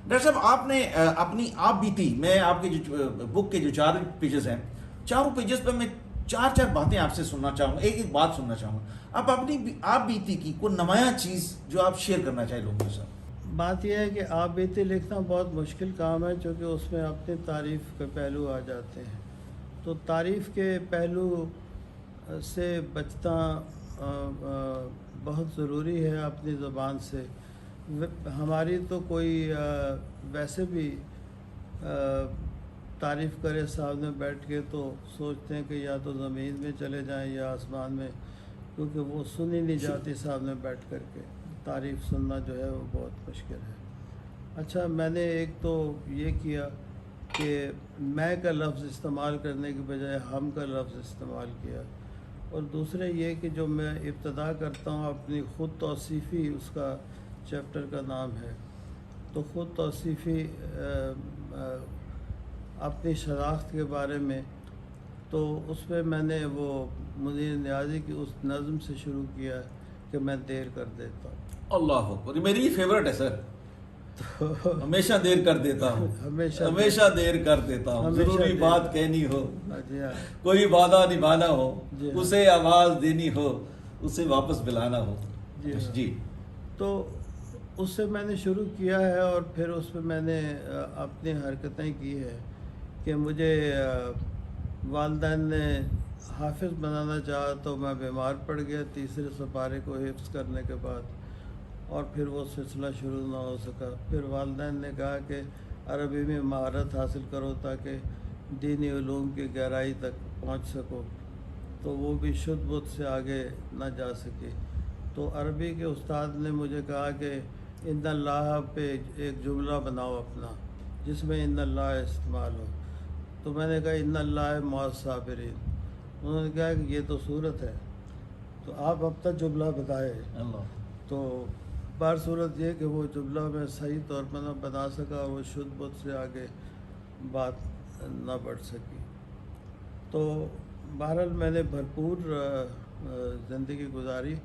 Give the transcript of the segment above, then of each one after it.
Doctor صاحب آپ نے اپنی آپ بیتی، میں آپ کے جو بک کے جو 4 پیجز ہیں، چاروں پیجز پہ میں 4 باتیں آپ سے سننا چاہوں گا، ایک بات سننا چاہوں گا، آپ اپنی آپ بیتی کی کوئی نمایاں چیز جو آپ شیئر کرنا چاہیں لوگوں کے ساتھ۔ بات یہ ہے کہ آپ بیتی لکھنا بہت مشکل کام ہے، چونکہ اس میں اپنی تعریف کے پہلو آ جاتے ہیں، تو تعریف کے پہلو سے بچنا بہت ضروری ہے اپنی زبان سے۔ ہماری تو کوئی ویسے بھی تعریف کرے سامنے بیٹھ کے تو سوچتے ہیں کہ یا تو زمین میں چلے جائیں یا آسمان میں، کیونکہ وہ سنی نہیں جاتی سامنے بیٹھ کر کے، تعریف سننا جو ہے وہ بہت مشکل ہے۔ اچھا، میں نے ایک تو یہ کیا کہ میں کا لفظ استعمال کرنے کے بجائے ہم کا لفظ استعمال کیا، اور دوسرے یہ کہ جو میں ابتدا کرتا ہوں اپنی خود توصیفی، اس کا چیپٹر کا نام ہے، تو خود توصیفی اپنی شناخت کے بارے میں، تو اس میں نے وہ منیر نیازی کی اس نظم سے شروع کیا کہ میں دیر کر دیتا ہوں۔ اللہ اکبر، میری فیورٹ ہے سر، تو ہمیشہ دیر کر دیتا ہوں، ہمیشہ دیر کر دیتا ہوں، ہمیشہ ضروری دیر۔ بات کہنی ہو، جی ہاں، کوئی وعدہ نبھانا ہو، جی ہاں، اسے آواز دینی ہو، اسے واپس بلانا ہو۔ جی ہاں۔ جی تو اس سے میں نے شروع کیا ہے، اور پھر اس میں نے اپنی حرکتیں کی ہے کہ مجھے والدین نے حافظ بنانا چاہا، تو میں بیمار پڑ گیا تیسرے سپارے کو حفظ کرنے کے بعد، اور پھر وہ سلسلہ شروع نہ ہو سکا۔ پھر والدین نے کہا کہ عربی میں مہارت حاصل کرو تاکہ دینی علوم کی گہرائی تک پہنچ سکو، تو وہ بھی شدھ بت سے آگے نہ جا سکی۔ تو عربی کے استاد نے مجھے کہا کہ ان اللہ پہ ایک جملہ بناؤ اپنا، جس میں ان اللہ استعمال ہو، تو میں نے کہا ان اللہ مع الصابرین۔ انہوں نے کہا کہ یہ تو صورت ہے، تو آپ اب تک جملہ بتائے۔ اللہ، تو بار صورت یہ کہ وہ جملہ میں صحیح طور پر نہ بنا سکا، وہ شدھ بت سے آگے بات نہ بڑھ سکی۔ تو بہرحال میں نے بھرپور زندگی گزاری،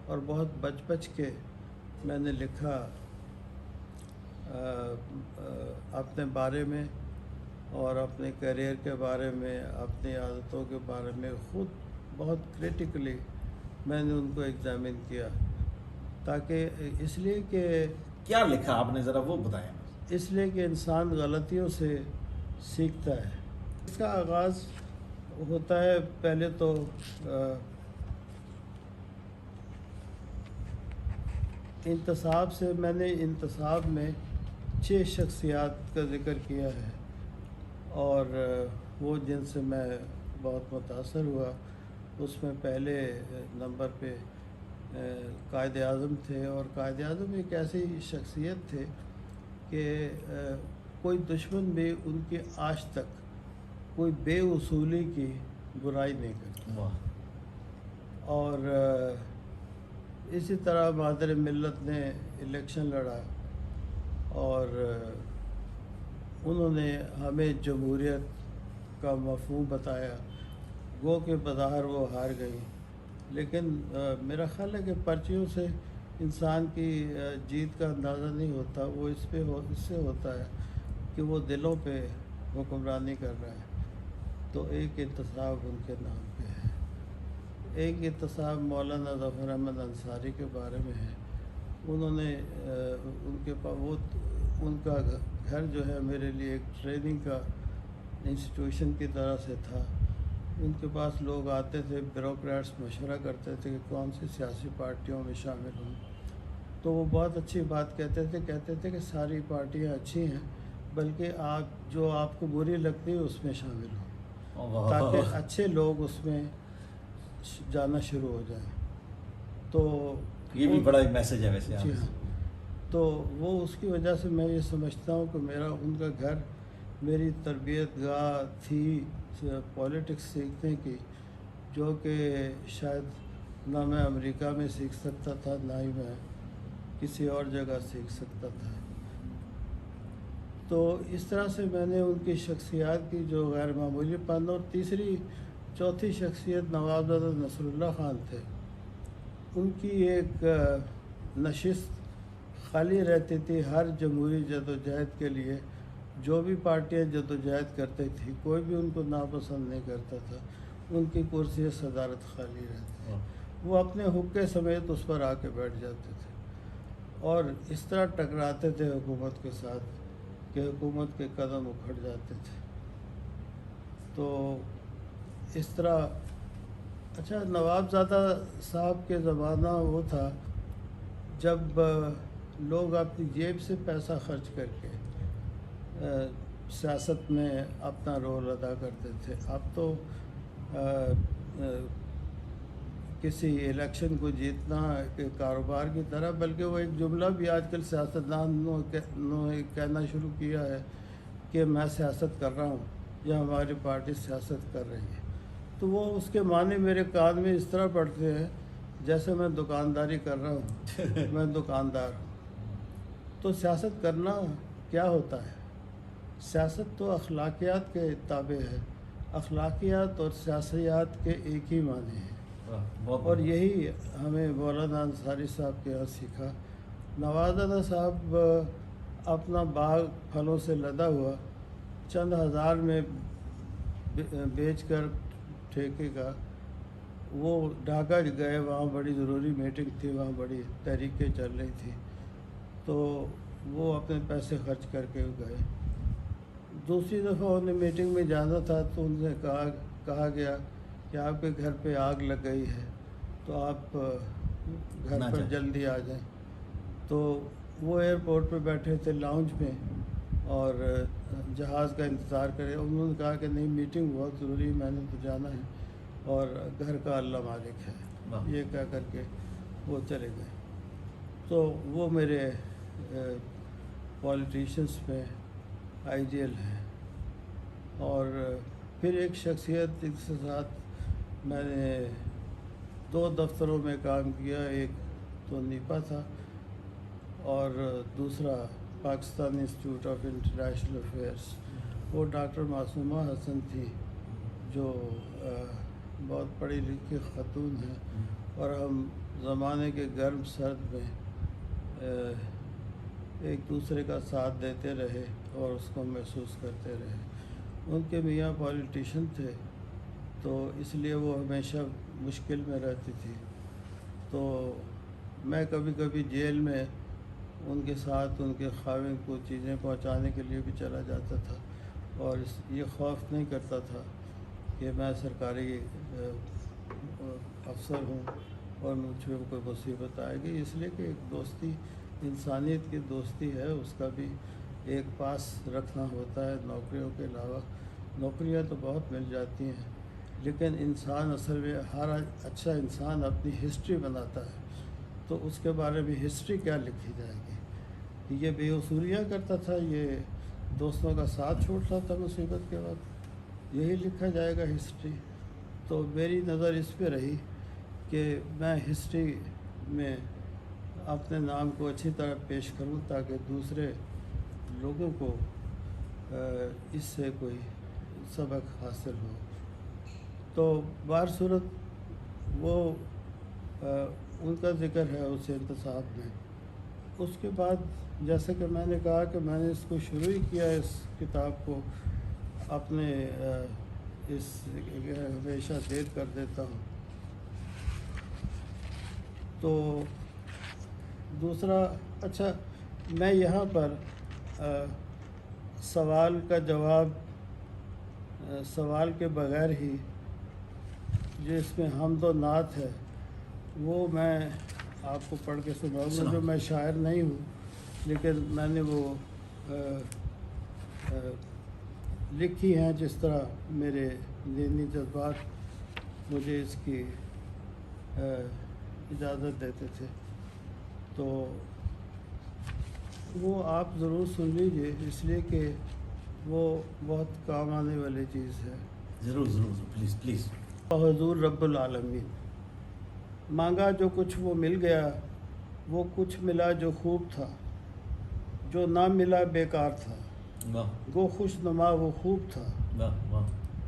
اور بہت بچ کے میں نے لکھا اپنے بارے میں، اور اپنے کیریئر کے بارے میں، اپنی عادتوں کے بارے میں، خود بہت کریٹیکلی میں نے ان کو ایگزامن کیا، تاکہ اس لیے کہ کیا لکھا آپ نے، ذرا وہ بتائیں۔ اس لیے کہ انسان غلطیوں سے سیکھتا ہے۔ اس کا آغاز ہوتا ہے پہلے تو انتصاب سے۔ میں نے انتصاب میں 6 شخصیات کا ذکر کیا ہے، اور وہ جن سے میں بہت متاثر ہوا، اس میں پہلے نمبر پہ قائد اعظم تھے، اور قائد اعظم ایک ایسی شخصیت تھے کہ کوئی دشمن بھی ان کی آج تک کوئی بے اصولی کی برائی نہیں کرتا۔ واہ، اور اسی طرح مادر ملت نے الیکشن لڑا، اور انہوں نے ہمیں جمہوریت کا مفہوم بتایا، گو کہ بظاہر وہ ہار گئی، لیکن میرا خیال ہے کہ پرچیوں سے انسان کی جیت کا اندازہ نہیں ہوتا، وہ اس سے ہوتا ہے کہ وہ دلوں پہ حکمرانی کر رہا ہے۔ تو ایک انتصاب ان کے نام پہ ہے۔ ایک انتصاب مولانا ظفر احمد انصاری کے بارے میں ہے۔ انہوں نے ان کا گھر جو ہے میرے لیے ایک ٹریننگ کا انسٹیٹیوشن کی طرح سے تھا۔ ان کے پاس لوگ آتے تھے، بیوروکریٹس مشورہ کرتے تھے کہ کون سی سیاسی پارٹیوں میں شامل ہوں، تو وہ بہت اچھی بات کہتے تھے کہ ساری پارٹیاں اچھی ہیں، بلکہ آپ کو بری لگتی ہے اس میں شامل ہوں، تاکہ اچھے لوگ اس میں جانا شروع ہو جائیں۔ تو یہ بھی بڑا ایک میسج ہے ویسے۔ جی ہاں، تو وہ اس کی وجہ سے میں یہ سمجھتا ہوں کہ ان کا گھر میری تربیت گاہ تھی پولیٹکس سیکھنے کی، جو کہ شاید نہ میں امریکہ میں سیکھ سکتا تھا، نہ ہی میں کسی اور جگہ سیکھ سکتا تھا۔ تو اس طرح سے میں نے ان کی شخصیات کی جو غیر معمولی پن، اور چوتھی شخصیت نواب زادہ نصر اللہ خان تھے، ان کی ایک نشست خالی رہتی تھی. ہر جمہوری جدوجہد کے لیے جو بھی پارٹیاں جدوجہد کرتی تھی کوئی بھی ان کو ناپسند نہیں کرتا تھا, ان کی کرسی صدارت خالی رہتی تھی. وہ اپنے حقے سمیت اس پر آ کے بیٹھ جاتے تھے اور اس طرح ٹکراتے تھے حکومت کے ساتھ کہ حکومت کے قدم اکھڑ جاتے تھے. تو اس طرح اچھا, نواب زادہ صاحب کے زمانہ وہ تھا جب لوگ اپنی جیب سے پیسہ خرچ کر کے سیاست میں اپنا رول ادا کرتے تھے. اب تو کسی الیکشن کو جیتنا کے کاروبار کی طرح, بلکہ وہ ایک جملہ بھی آج کل سیاستدانوں نے کہنا شروع کیا ہے کہ میں سیاست کر رہا ہوں یا ہماری پارٹی سیاست کر رہی ہے. تو وہ اس کے معنی میرے کان میں اس طرح پڑتے ہیں جیسے میں دکانداری کر رہا ہوں, میں دکاندار ہوں. تو سیاست کرنا کیا ہوتا ہے؟ سیاست تو اخلاقیات کے تابع ہے. اخلاقیات اور سیاسیات کے ایک ہی معنی ہیں, اور یہی ہمیں مولانا انصاری صاحب کے یہاں سیکھا. نواز زادہ صاحب اپنا باغ پھلوں سے لدا ہوا چند ہزار میں بیچ کر ٹھیکے کا وہ ڈھاکہ گئے. وہاں بڑی ضروری میٹنگ تھی, وہاں بڑی تحریکیں چل رہی تھی, تو وہ اپنے پیسے خرچ کر کے گئے. دوسری دفعہ انہیں میٹنگ میں جانا تھا تو ان سے کہا گیا کہ آپ کے گھر پہ آگ لگ گئی ہے تو آپ گھر پر جلدی آ جائیں. تو وہ ایئرپورٹ پہ بیٹھے تھے لاؤنج میں اور جہاز کا انتظار کرے. انہوں نے کہا کہ نہیں, میٹنگ بہت ضروری ہے, میں نے تو جانا ہے اور گھر کا اللہ مالک ہے. یہ کہہ کر کے وہ چلے گئے. تو وہ میرے پولیٹیشنس میں آئیڈیل ہیں. اور پھر ایک شخصیت جس کے ساتھ میں نے 2 دفتروں میں کام کیا, ایک تو نیپا تھا اور دوسرا Pakistan institute of international affairs. وہ ڈاکٹر معصومہ حسن تھی جو بہت پڑھی لکھی خاتون ہیں, اور ہم زمانے کے گرم سرد میں ایک دوسرے کا ساتھ دیتے رہے اور اس کو محسوس کرتے رہے. ان کے میاں پولیٹیشین تھے تو اس لیے وہ ہمیشہ مشکل میں رہتی تھی. تو میں کبھی کبھی جیل میں ان کے ساتھ ان کے خاوند کو چیزیں پہنچانے کے لیے بھی چلا جاتا تھا, اور یہ خوف نہیں کرتا تھا کہ میں سرکاری افسر ہوں اور مجھ پہ کوئی مصیبت آئے گی. اس لیے کہ ایک دوستی, انسانیت کی دوستی ہے, اس کا بھی ایک پاس رکھنا ہوتا ہے نوکریوں کے علاوہ. نوکریاں تو بہت مل جاتی ہیں, لیکن انسان اصل میں ہر اچھا انسان اپنی ہسٹری بناتا ہے. تو اس کے بارے میں ہسٹری کیا لکھی جائے گی؟ یہ بے اصولیاں کرتا تھا, یہ دوستوں کا ساتھ چھوڑتا تھا مصیبت کے وقت, یہی لکھا جائے گا ہسٹری. تو میری نظر اس پہ رہی کہ میں ہسٹری میں اپنے نام کو اچھی طرح پیش کروں تاکہ دوسرے لوگوں کو اس سے کوئی سبق حاصل ہو. تو بہر صورت وہ ان کا ذکر ہے اس انتصاب میں. اس کے بعد جیسے کہ میں نے کہا کہ میں نے اس کو شروع ہی کیا, اس کتاب کو اپنے اس ہمیشہ دیر کر دیتا ہوں. تو دوسرا, اچھا میں یہاں پر سوال کا جواب سوال کے بغیر ہی جس میں حمد و نعت ہے وہ میں آپ کو پڑھ کے سناؤں گا. جو میں شاعر نہیں ہوں لیکن میں نے وہ لکھی ہیں جس طرح میرے ذہنی جذبات مجھے اس کی اجازت دیتے تھے. تو وہ آپ ضرور سن لیجئے, اس لیے کہ وہ بہت کام آنے والی چیز ہے. ضرور ضرور, پلیز پلیز. حضور رب العالمین, مانگا جو کچھ وہ مل گیا, وہ کچھ ملا جو خوب تھا, جو نہ ملا بیکار تھا. گو خوش نما وہ خوب تھا.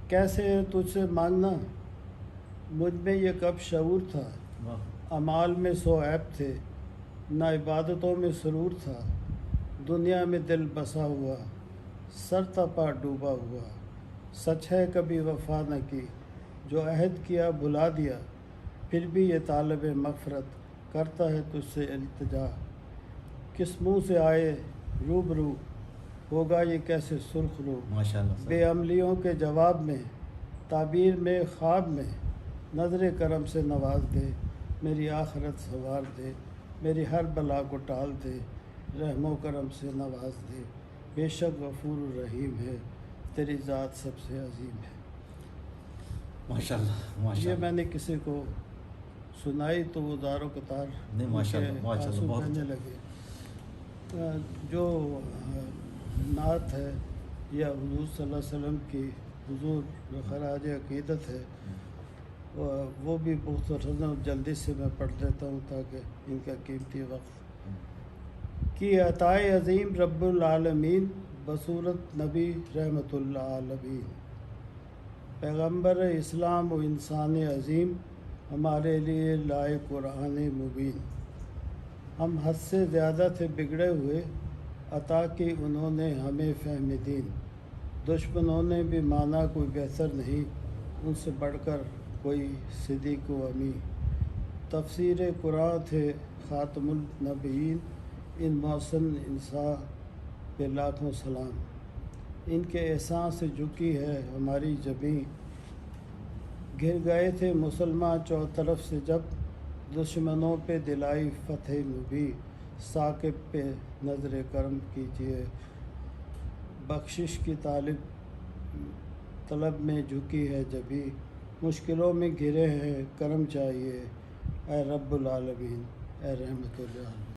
کیسے تجھ سے مانگنا, مجھ میں یہ کب شعور تھا. اعمال میں 100 عیب تھے, نہ عبادتوں میں سرور تھا، دنیا میں دل بسا ہوا، سر تپا ڈوبا ہوا۔ سچ ہے کبھی وفا نہ کی، جو عہد کیا بھلا دیا، پھر بھی یہ طالب مغفرت کرتا ہے تجھ سے التجا۔ کس منہ سے آئے روبرو، ہوگا یہ کیسے سرخ رو۔ ماشاء اللہ بے عملیوں کے جواب میں، تعبیر میں خواب میں، نظر کرم سے نواز دے، میری آخرت سنوار دے، میری ہر بلا کو ٹال دے، رحم و کرم سے نواز دے، بے شک غفور الرحیم ہے، تیری ذات سب سے عظیم ہے۔ ماشاء اللہ ماشاء یہ اللہ میں نے کسی کو سنائی تو وہ دارو قطار نہیں، ماشاء اللہ، ان کے ماشاء اللہ، آنسو بہت بہنے اچھا۔ لگے۔ جو نعت ہے یا حضور صلی اللہ علیہ وسلم کی حضور خراج عقیدت ہے، وہ بھی بہت جلدی سے میں پڑھ لیتا ہوں تاکہ ان کا قیمتی وقت کی عطائے عظیم رب العالمین بصورت نبی رحمت العالمین، پیغمبر اسلام و انسان عظیم، ہمارے لیے لائے قرآن مبین۔ ہم حد سے زیادہ تھے بگڑے ہوئے، عطا کی انہوں نے ہمیں فہم دین۔ دشمنوں نے بھی مانا کوئی بہتر نہیں، ان سے بڑھ کر کوئی صدیق و امی۔ تفسیر قرآن تھے خاتم النبیین، ان محسن انسان پہ لاکھوں سلام۔ ان کے احسان سے جھکی ہے ہماری جبیں، گر گئے تھے مسلمان چوطرف سے جب، دشمنوں پہ دلائی فتح مبیں۔ ثاقب پہ نظر کرم کیجیے، بخشش کی طلب میں جھکی ہے جبیں، مشکلوں میں گھرے ہیں کرم چاہیے، اے رب العالمین، اے رحمت العالمین۔